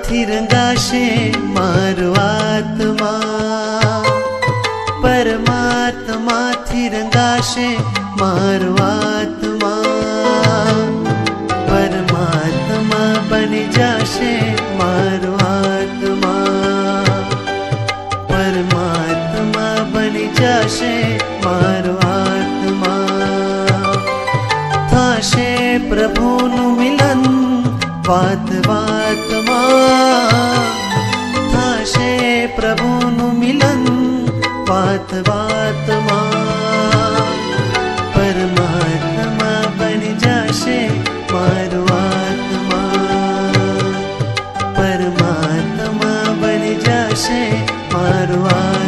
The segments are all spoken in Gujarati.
આથી રંગાશે મારો આત્મા, પરમાત્માથી રંગાશે મારો આત્મા, પરમાત્મા બની જશે મારો આત્મા, પરમાત્મા બની જશે મારો આત્મા. થશે પ્રભુનું મિલન વાત વાતમાં, થશે પ્રભુનું મિલન વાત વાતમાં, પરમાત્મા બની જશે મારો આત્મા, પરમાત્મા બની જશે મારો આત્મા.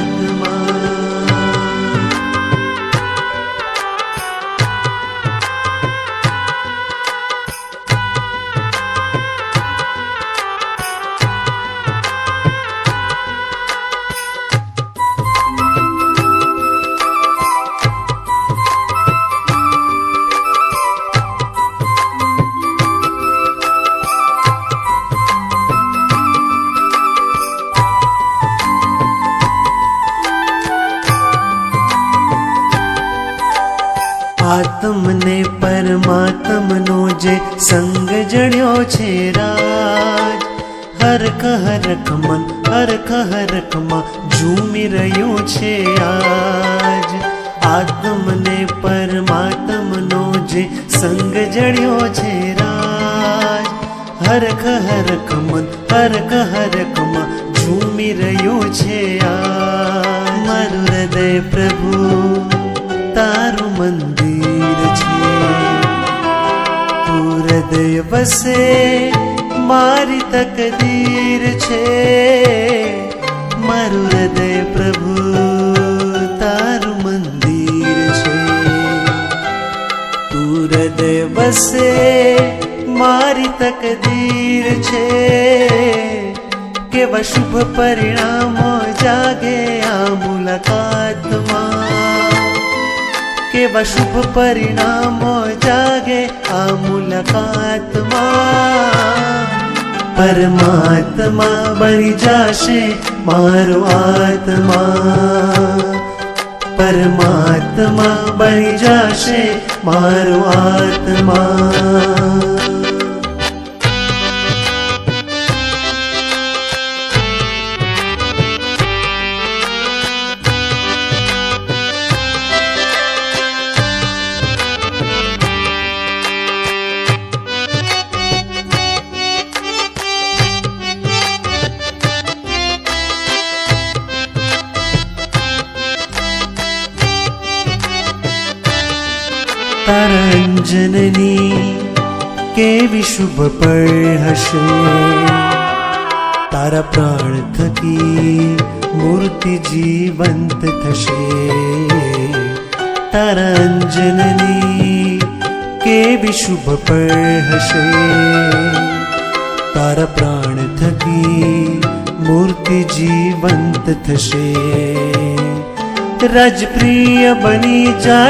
આત્મને પરમાત્મનો જે સંગ જડ્યો છે રાજ, હરખ હરખ મન હરખ હરખમાં ઝૂમી રહ્યું છે આજ. આત્મને પરમાત્મનો જે સંગ જડ્યો છે રાજ, હરખ હરખ મન હરખ હરખમાં ઝૂમી રહ્યું છે આજ. મારું હૃદય પ્રભુ તારું મંદિર છે, તું હૃદય વસે મારી તકદીર છે. મારું હૃદય પ્રભુ તારું મંદિર છે, તું હૃદય વસે મારી તકદીર છે. કેવા શુભ પરિણામો જાગે આ મુલાકાતમાં, કેવા શુભ પરિણામો જાગે આ મુલાકાતમાં. પરમાત્મા બની જશે મારો આત્મા, પરમાત્મા બની જશે મારો આત્મા. તારા અંજનની કેવી શુભ પળ હશે, તારા પ્રાણ થકી મૂર્તિ જીવંત થશે. તારા અંજનની કેવી શુભ પળ હશે, તારા પ્રાણ થકી મૂર્તિ જીવંત થશે. રાજપ્રિય બની જા